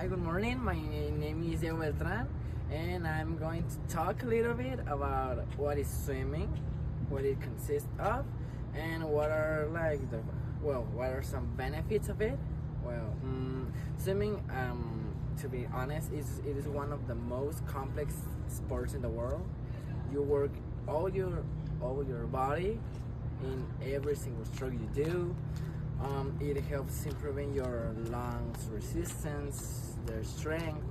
Hi, good morning. My name is Diego Beltran, and I'm going to talk a little bit about what is swimming, what it consists of, and what are what are some benefits of it. Swimming, to be honest, it is one of the most complex sports in the world. You work all your body in every single stroke you do. It helps improving your lungs resistance, their strength.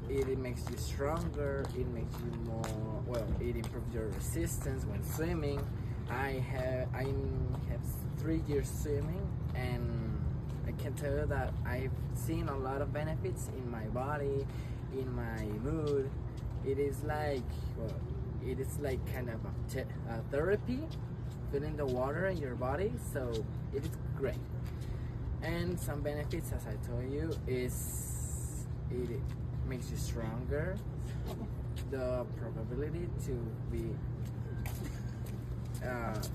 It makes you stronger. It makes you more. It improves your resistance when swimming. I have 3 years swimming, and I can tell you that I've seen a lot of benefits in my body, in my mood. It is like kind of a therapy, feeling the water in your body, so it is great. And some benefits, as I told you, is it makes you stronger. The probability to be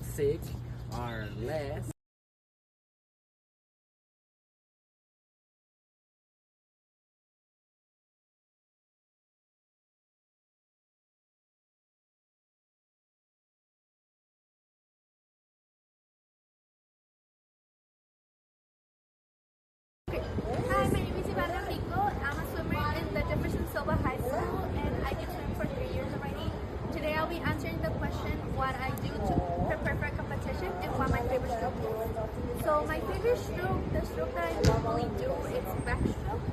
sick are less. Hi, my name is Ivana Rico. I'm a swimmer in the Jefferson Silva High School, and I did swim for 3 years already. Today I'll be answering the question what I do to prepare for a competition and what my favorite stroke is. So my favorite stroke, the stroke that I normally do, is backstroke.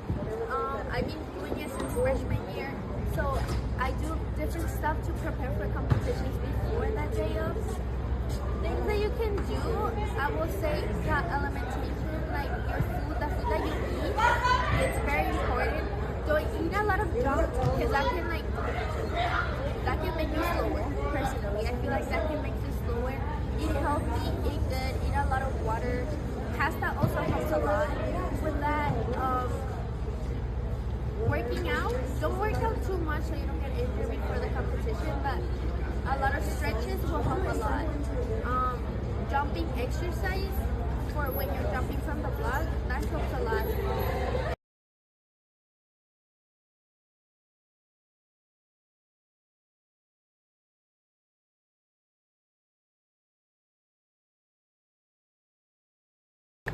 I've been doing it since freshman year, so I do different stuff to prepare for competitions before that day of. Things that you can do, I will say, that elementation, like your food, the food that you eat, it's very important. Don't eat a lot of junk, because that can make you slower. Personally, I feel like that can make you slower. Eat healthy, eat good, eat a lot of water. Pasta also helps a lot with that. Working out, don't work out too much so you don't get injured before the competition, but a lot of stretches will help a lot. Jumping exercise for when you're jumping from the block, that helps a lot.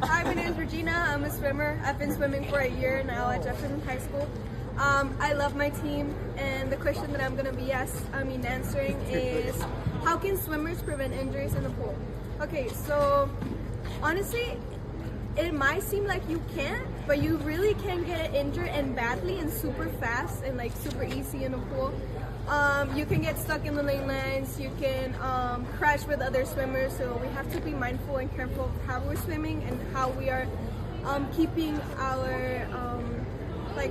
Hi, my name is Regina. I'm a swimmer. I've been swimming for a year now at Jefferson High School. I love my team, and the question that I'm going to be answering is, how can swimmers prevent injuries in the pool? Okay, so honestly, it might seem like you can't, but you really can get injured and badly and super fast and like super easy in the pool. You can get stuck in the lane lines, you can crash with other swimmers, so we have to be mindful and careful of how we're swimming and how we are keeping our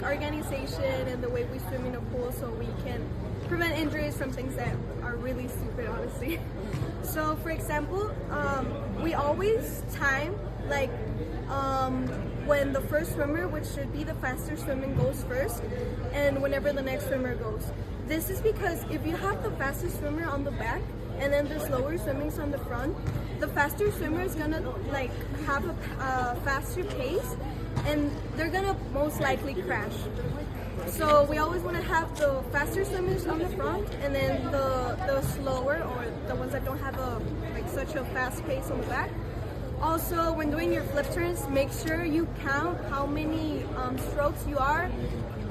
organization and the way we swim in a pool, so we can prevent injuries from things that are really stupid, honestly. So for example, we always time when the first swimmer, which should be the faster swimming, goes first, and whenever the next swimmer goes. This is because if you have the fastest swimmer on the back and then the slower swimmers on the front, the faster swimmer is gonna have a faster pace, and they're gonna most likely crash. So we always want to have the faster swimmers on the front, and then the slower, or the ones that don't have such a fast pace on the back. Also, when doing your flip turns, make sure you count how many strokes you are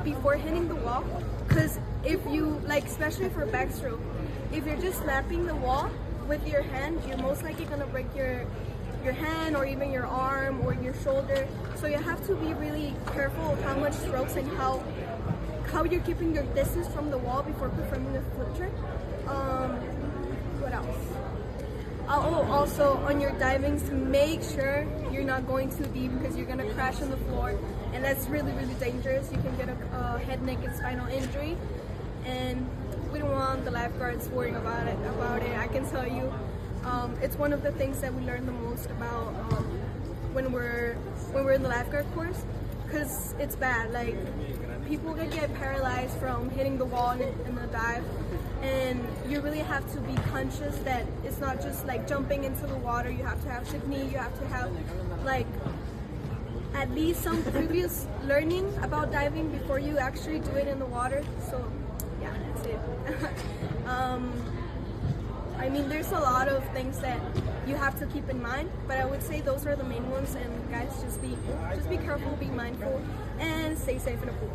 before hitting the wall. Because if you, especially for backstroke, if you're just slapping the wall with your hand, you're most likely gonna break your hand or even your arm or your shoulder. So you have to be really careful of how much strokes and how you're keeping your distance from the wall before performing the flip turn. What else? Also on your divings, make sure you're not going too deep, because you're gonna crash on the floor, and that's really, really dangerous. You can get a head, neck, and spinal injury, and we don't want the lifeguards worrying about it. I can tell you, it's one of the things that we learn the most about when we're in the lifeguard course, because it's bad. People can get paralyzed from hitting the wall in the dive, and you really have to be conscious that it's not just jumping into the water. You have to have technique, you have to have at least some previous learning about diving before you actually do it in the water. So yeah, that's it. I mean, there's a lot of things that you have to keep in mind, but I would say those are the main ones. And guys, just be careful, be mindful, and stay safe in the pool.